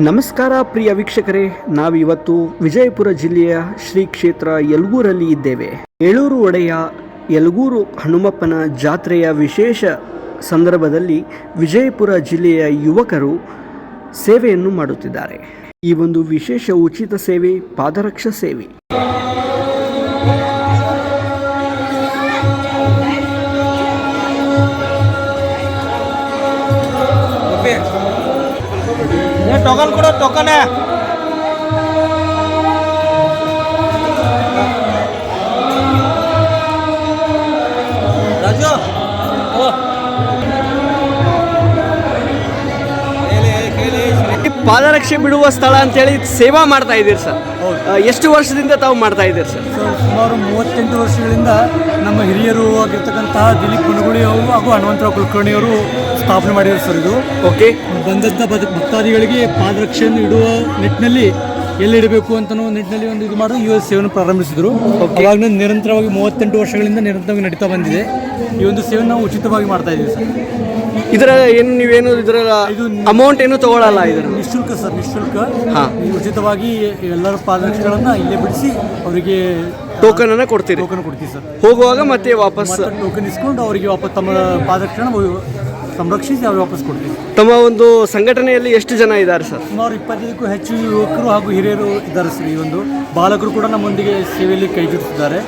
ನಮಸ್ಕಾರ ಪ್ರಿಯ ವೀಕ್ಷಕರೇ, ನಾವಿವತ್ತು ವಿಜಯಪುರ ಜಿಲ್ಲೆಯ ಶ್ರೀ ಕ್ಷೇತ್ರ ಯಲಗೂರಲ್ಲಿ ಇದ್ದೇವೆ. ಏಳೂರು ಒಡೆಯ ಯಲಗೂರು ಹನುಮಪ್ಪನ ಜಾತ್ರೆಯ ವಿಶೇಷ ಸಂದರ್ಭದಲ್ಲಿ ವಿಜಯಪುರ ಜಿಲ್ಲೆಯ ಯುವಕರು ಸೇವೆಯನ್ನು ಮಾಡುತ್ತಿದ್ದಾರೆ. ಈ ಒಂದು ವಿಶೇಷ ಉಚಿತ ಸೇವೆ ಪಾದರಕ್ಷ ಸೇವೆ. टोकन को टोकन है राजू ಪಾದರಕ್ಷೆ ಬಿಡುವ ಸ್ಥಳ ಅಂತೇಳಿ ಸೇವಾ ಮಾಡ್ತಾ ಇದ್ದೀರಿ ಸರ್. ಎಷ್ಟು ವರ್ಷದಿಂದ ತಾವು ಮಾಡ್ತಾ ಇದ್ದೀರಿ ಸರ್? ಸುಮಾರು 38 ವರ್ಷಗಳಿಂದ ನಮ್ಮ ಹಿರಿಯರು ಆಗಿರ್ತಕ್ಕಂತಹ ದಿಲೀಪ್ ಮನಗುಳಿ ಅವರು ಹಾಗೂ ಹನುಮಂತರಾವ್ ಕುಲಕರ್ಣಿಯವರು ಸ್ಥಾಪನೆ ಮಾಡಿದ್ದಾರೆ ಸರ್. ಇದು ಓಕೆ, ಬಂದಂಥ ಭಕ್ತಾದಿಗಳಿಗೆ ಪಾದರಕ್ಷೆಯನ್ನು ಇಡುವ ನಿಟ್ಟಿನಲ್ಲಿ ಎಲ್ಲಿಡಬೇಕು ಅಂತ ನಿಟ್ಟಿನಲ್ಲಿ ಒಂದು ಇದು ಮಾಡಿ ಈ ಸೇವೆಯನ್ನು ಪ್ರಾರಂಭಿಸಿದರು. ಅವಾಗ ನಿರಂತರವಾಗಿ 38 ವರ್ಷಗಳಿಂದ ನಿರಂತರವಾಗಿ ನಡೀತಾ ಬಂದಿದೆ. ಈ ಒಂದು ಸೇವೆಯನ್ನು ನಾವು ಉಚಿತವಾಗಿ ಮಾಡ್ತಾ ಇದ್ದೀವಿ ಸರ್. ಇದರ ಏನು ನೀವೇನು ಇದರ ಇದು ಅಮೌಂಟ್ ಏನು ತಗೊಳ್ಳಲ್ಲ? ಇದರ ನಿಶುಲ್ಕ ಸರ್, ನಿಶುಲ್ಕ. ಉಚಿತವಾಗಿ ಎಲ್ಲರ ಪಾದರಕ್ಷೆಗಳನ್ನು ಇಲ್ಲೇ ಬಿಡಿಸಿ ಅವರಿಗೆ ಟೋಕನ್ ಅನ್ನ ಕೊಡ್ತೀರಿ? ಟೋಕನ್ ಕೊಡ್ತೀವಿ ಸರ್. ಹೋಗುವಾಗ ಮತ್ತೆ ವಾಪಸ್ ಟೋಕನ್ ಇಸ್ಕೊಂಡು ಅವರಿಗೆ ವಾಪಸ್ ತಮ್ಮ ಪಾದರಕ್ಷೆನ ಸಂರಕ್ಷಿಸಿ ಅವ್ರಿಗೆ ವಾಪಸ್ ಕೊಡ್ತೀವಿ. ತಮ್ಮ ಒಂದು ಸಂಘಟನೆಯಲ್ಲಿ ಎಷ್ಟು ಜನ ಇದ್ದಾರೆ ಸರ್? ಸುಮಾರು 25ಕ್ಕೂ ಹೆಚ್ಚು ಯುವಕರು ಹಾಗೂ ಹಿರಿಯರು ಇದ್ದಾರೆ ಸರ್. ಈ ಒಂದು ಬಾಲಕರು ಕೂಡ ನಮ್ಮೊಂದಿಗೆ ಸೇವೆಯಲ್ಲಿ ಕೈ ಜೋಡಿಸಿದ್ದಾರೆ.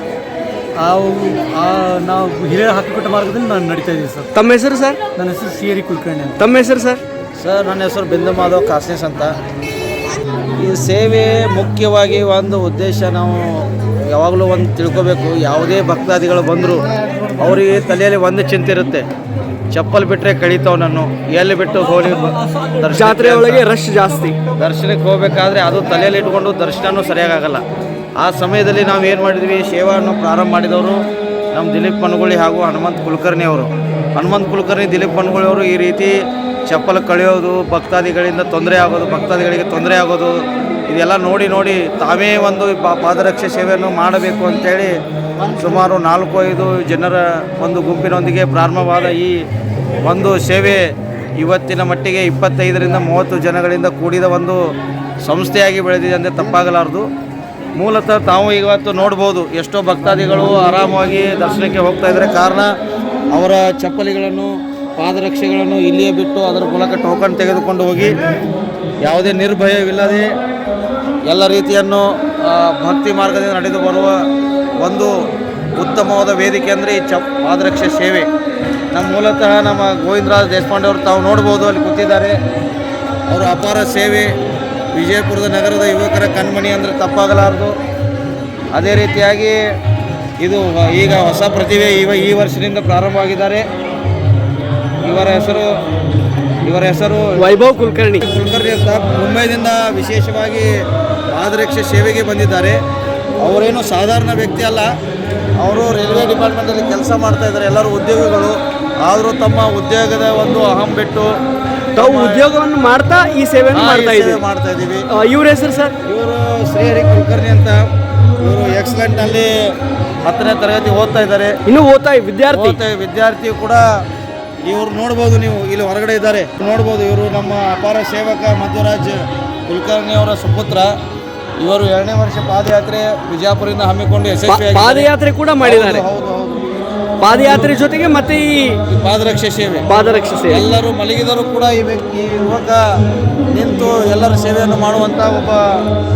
ನಾವು ಹಿರಿಯರ ಹಾಕಿಕೊಟ್ಟ ಮಾರ್ಗದಲ್ಲಿ ನಾನು ನಡೀತಾ ಇದ್ದೀವಿ ಸರ್. ತಮ್ಮ ಹೆಸರು ಸರ್? ನನ್ನ ಹೆಸರು ಶ್ರೀಹರಿ ಕುಲಕರ್ಣಿ ಅಂತ. ತಮ್ಮ ಹೆಸರು ಸರ್? ಸರ್, ನನ್ನ ಹೆಸರು ಬಿಂದು ಮಾಧವ್ ಕಾಸ್ನೇಸ್ ಅಂತ. ಈ ಸೇವೆ ಮುಖ್ಯವಾಗಿ ಒಂದು ಉದ್ದೇಶ ನಾವು ಯಾವಾಗಲೂ ಒಂದು ತಿಳ್ಕೋಬೇಕು. ಯಾವುದೇ ಭಕ್ತಾದಿಗಳು ಬಂದರೂ ಅವರಿಗೆ ತಲೆಯಲ್ಲಿ ಒಂದು ಚಿಂತೆ ಇರುತ್ತೆ, ಚಪ್ಪಲ್ ಬಿಟ್ಟರೆ ಕಳೀತಾವೆ ನಾನು ಎಲ್ಲಿ ಬಿಟ್ಟು ಹೋಗಿ ಜಾತ್ರೆ ಒಳಗೆ ರಶ್ ಜಾಸ್ತಿ. ದರ್ಶನಕ್ಕೆ ಹೋಗಬೇಕಾದ್ರೆ ಅದು ತಲೆಯಲ್ಲಿ ಇಟ್ಕೊಂಡು ದರ್ಶನವೂ ಸರಿಯಾಗಲ್ಲ. ಆ ಸಮಯದಲ್ಲಿ ನಾವು ಏನು ಮಾಡಿದ್ವಿ, ಸೇವೆಯನ್ನು ಪ್ರಾರಂಭ ಮಾಡಿದವರು ನಮ್ಮ ದಿಲೀಪ್ ಮನಗುಳಿ ಹಾಗೂ ಹನುಮಂತ ಕುಲಕರ್ಣಿ ಅವರು. ಹನುಮಂತ ಕುಲಕರ್ಣಿ, ದಿಲೀಪ್ ಮನಗುಳಿ ಅವರು ಈ ರೀತಿ ಚಪ್ಪಲ್ ಕಳೆಯೋದು, ಭಕ್ತಾದಿಗಳಿಂದ ತೊಂದರೆ ಆಗೋದು, ಭಕ್ತಾದಿಗಳಿಗೆ ತೊಂದರೆ ಆಗೋದು, ಇದೆಲ್ಲ ನೋಡಿ ತಾವೇ ಒಂದು ಪಾದರಕ್ಷೆ ಸೇವೆಯನ್ನು ಮಾಡಬೇಕು ಅಂಥೇಳಿ ಸುಮಾರು 4-5 ಜನರ ಒಂದು ಗುಂಪಿನೊಂದಿಗೆ ಪ್ರಾರಂಭವಾದ ಈ ಒಂದು ಸೇವೆ ಇವತ್ತಿನ ಮಟ್ಟಿಗೆ 25ರಿಂದ 30 ಜನಗಳಿಂದ ಕೂಡಿದ ಒಂದು ಸಂಸ್ಥೆಯಾಗಿ ಬೆಳೆದಿದೆ ಅಂದರೆ ತಪ್ಪಾಗಲಾರದು. ಮೂಲತಃ ತಾವು ಇವತ್ತು ನೋಡ್ಬೋದು, ಎಷ್ಟೋ ಭಕ್ತಾದಿಗಳು ಆರಾಮವಾಗಿ ದರ್ಶನಕ್ಕೆ ಹೋಗ್ತಾ ಇದ್ದಾರೆ. ಕಾರಣ ಅವರ ಚಪ್ಪಲಿಗಳನ್ನು, ಪಾದರಕ್ಷೆಗಳನ್ನು ಇಲ್ಲಿಯೇ ಬಿಟ್ಟು ಅದರ ಮೂಲಕ ಟೋಕನ್ ತೆಗೆದುಕೊಂಡು ಹೋಗಿ ಯಾವುದೇ ನಿರ್ಭಯವಿಲ್ಲದೆ ಎಲ್ಲ ರೀತಿಯನ್ನು ಭಕ್ತಿ ಮಾರ್ಗದಿಂದ ನಡೆದು ಬರುವ ಒಂದು ಉತ್ತಮವಾದ ವೇದಿಕೆ ಅಂದರೆ ಈ ಪಾದರಕ್ಷೆ ಸೇವೆ. ನಮ್ಮ ಮೂಲತಃ ನಮ್ಮ ಗೋವಿಂದರಾಜ್ ದೇಶಪಾಂಡೆ ಅವರು ತಾವು ನೋಡ್ಬೋದು, ಅಲ್ಲಿ ಕೂತಿದ್ದಾರೆ. ಅವರು ಅಪಾರ ಸೇವೆ, ವಿಜಯಪುರದ ನಗರದ ಯುವಕರ ಕಣ್ಮಣಿ ಅಂದರೆ ತಪ್ಪಾಗಲಾರದು. ಅದೇ ರೀತಿಯಾಗಿ ಇದು ಈಗ ಹೊಸ ಪ್ರತಿಭೆ ಈ ವರ್ಷದಿಂದ ಪ್ರಾರಂಭವಾಗಿದ್ದಾರೆ. ಇವರ ಹೆಸರು ವೈಭವ್ ಕುಲಕರ್ಣಿ ಅಂತ. ಮುಂಬೈನಿಂದ ವಿಶೇಷವಾಗಿ ಪಾದರಕ್ಷೆ ಸೇವೆಗೆ ಬಂದಿದ್ದಾರೆ. ಅವರೇನು ಸಾಧಾರಣ ವ್ಯಕ್ತಿ ಅಲ್ಲ, ಅವರು ರೈಲ್ವೆ ಡಿಪಾರ್ಟ್ಮೆಂಟಲ್ಲಿ ಕೆಲಸ ಮಾಡ್ತಾ ಇದ್ದಾರೆ. ಎಲ್ಲರೂ ಉದ್ಯೋಗಿಗಳು, ಆದರೂ ತಮ್ಮ ಉದ್ಯೋಗದ ಒಂದು ಅಹಂ ಬಿಟ್ಟು ತಾವು ಉದ್ಯೋಗವನ್ನು ಮಾಡ್ತಾ ಈ ಸೇವೆಯನ್ನು ಮಾಡ್ತಾ ಇದ್ದೀವಿ. ಇವ್ರ ಹೆಸರು ಸರ್? ಇವರು ಶ್ರೀಹರಿ ಕುಲಕರ್ಣಿ ಅಂತ. ಇವರು ಎಕ್ಸಲೆಂಟ್ನಲ್ಲಿ 10ನೇ ತರಗತಿ ಓದ್ತಾ ಇದ್ದಾರೆ. ಇನ್ನೂ ವಿದ್ಯಾರ್ಥಿ ಕೂಡ. ಇವರು ನೋಡ್ಬೋದು, ನೀವು ಇಲ್ಲಿ ಹೊರಗಡೆ ಇದ್ದಾರೆ ನೋಡ್ಬೋದು. ಇವರು ನಮ್ಮ ಅಪಾರ ಸೇವಕ ಮಧ್ವರಾಜ್ ಕುಲಕರ್ಣಿ ಅವರ ಸುಪುತ್ರ. ಇವರು 2ನೇ ವರ್ಷ ಪಾದಯಾತ್ರೆ ವಿಜಯಪುರದಿಂದ ಹಮ್ಮಿಕೊಂಡು ಯಶಸ್ವಿ ಪಾದಯಾತ್ರೆ ಕೂಡ ಮಾಡಿದ್ದಾರೆ. ಹೌದು. ಪಾದಯಾತ್ರೆ ಜೊತೆಗೆ ಮತ್ತೆ ಈ ಪಾದರಕ್ಷೆ ಸೇವೆ ಎಲ್ಲರೂ ಮಲಗಿದರೂ ಕೂಡ ಈ ಯುವಕ ನಿಂತು ಎಲ್ಲರ ಸೇವೆಯನ್ನು ಮಾಡುವಂಥ ಒಬ್ಬ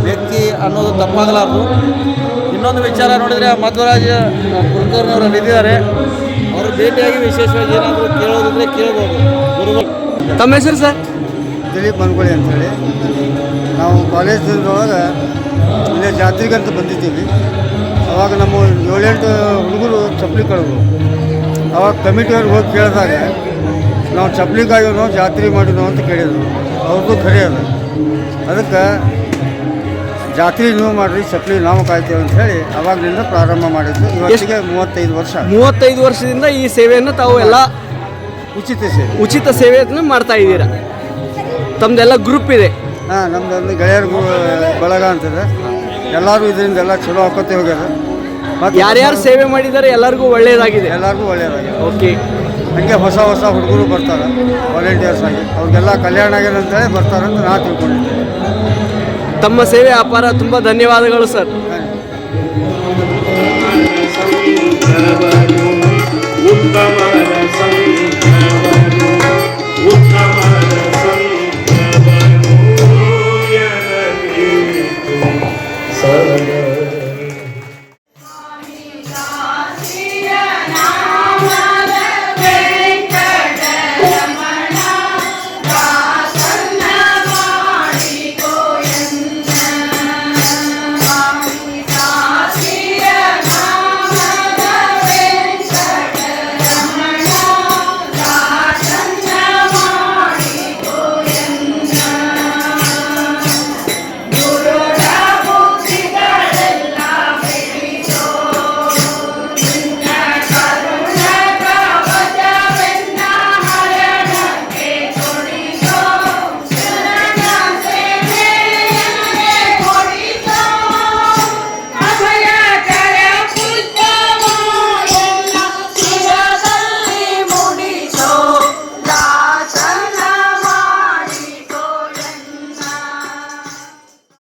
ವ್ಯಕ್ತಿ ಅನ್ನೋದು ತಪ್ಪಾಗಲಾರದು. ಇನ್ನೊಂದು ವಿಚಾರ ನೋಡಿದರೆ ಮಧ್ವರಾಜ್ ಕುಲಕರ್ಣಿ ಅವರು ಇದ್ದಾರೆ. ಅವರು ಭೇಟಿಯಾಗಿ ವಿಶೇಷವಾಗಿ ಏನಾದರೂ ಕೇಳೋದಿದ್ರೆ ಕೇಳ್ಬೋದು. ಗುರುಗಳು. ತಮ್ಮ ಹೆಸರು ಸರ್? ದಿಲೀಪ್ ಮನಗುಳಿ ಅಂಥೇಳಿ. ನಾವು ಕಾಲೇಜ್ದೊಳಗೆ ಇಲ್ಲೇ ಜಾತ್ರೆಗಂತ ಬಂದಿದ್ದೀವಿ. ಅವಾಗ ನಮ್ಮ 7-8 ಹುಡುಗರು ಚಪ್ಪಲಿ ಕಳೆದ್ರು. ಅವಾಗ ಕಮಿಟಿಯವ್ರಿಗೆ ಹೋಗಿ ಕೇಳಿದಾಗ ನಾವು ಚಪ್ಪಲಿ ಕಾಯೋನೋ ಜಾತ್ರೆ ಮಾಡಿನೋ ಅಂತ ಕೇಳಿದ್ರು. ಅವ್ರಿಗೂ ಖರೆ ಅದ. ಅದಕ್ಕೆ ಜಾತ್ರೆ ನೀವು ಮಾಡಿರಿ, ಚಪ್ಪಲಿ ನಾವು ಕಾಯ್ತೇವೆ ಅಂತ ಹೇಳಿ ಅವಾಗಲಿಂದ ಪ್ರಾರಂಭ ಮಾಡಿದ್ದು. ಇವತ್ತಿಗೆ 35 ವರ್ಷದಿಂದ ಈ ಸೇವೆಯನ್ನು ತಾವು ಎಲ್ಲ ಉಚಿತ ಸೇವೆಯನ್ನು ಮಾಡ್ತಾ ಇದ್ದೀರಾ. ತಮ್ಮದೆಲ್ಲ ಗ್ರೂಪ್ ಇದೆ? ಹಾಂ, ನಮ್ಮದೊಂದು ಗೆಳೆಯರ ಬಳಗ ಅಂತದೆ. ಎಲ್ಲರೂ ಇದರಿಂದ ಎಲ್ಲ ಚಲೋ ಹಾಕೋತೆ ಹೋಗ್ಯಾರ. ಮತ್ತು ಯಾರ್ಯಾರು ಸೇವೆ ಮಾಡಿದ್ದಾರೆ ಎಲ್ಲರಿಗೂ ಒಳ್ಳೆಯದಾಗಿದೆ. ಓಕೆ. ಹಂಗೆ ಹೊಸ ಹುಡುಗರು ಬರ್ತಾರೆ ವಾಲಂಟಿಯರ್ಸ್ ಆಗಿ. ಅವ್ರಿಗೆಲ್ಲ ಕಲ್ಯಾಣ ಆಗ್ಯದ ಅಂತೇಳಿ ಬರ್ತಾರಂತ ನಾ ತಿಳ್ಕೊಂಡಿದ್ದೆ. ತಮ್ಮ ಸೇವೆ ಅಪಾರ. ತುಂಬ ಧನ್ಯವಾದಗಳು ಸರ್. ಉತ್ತಮ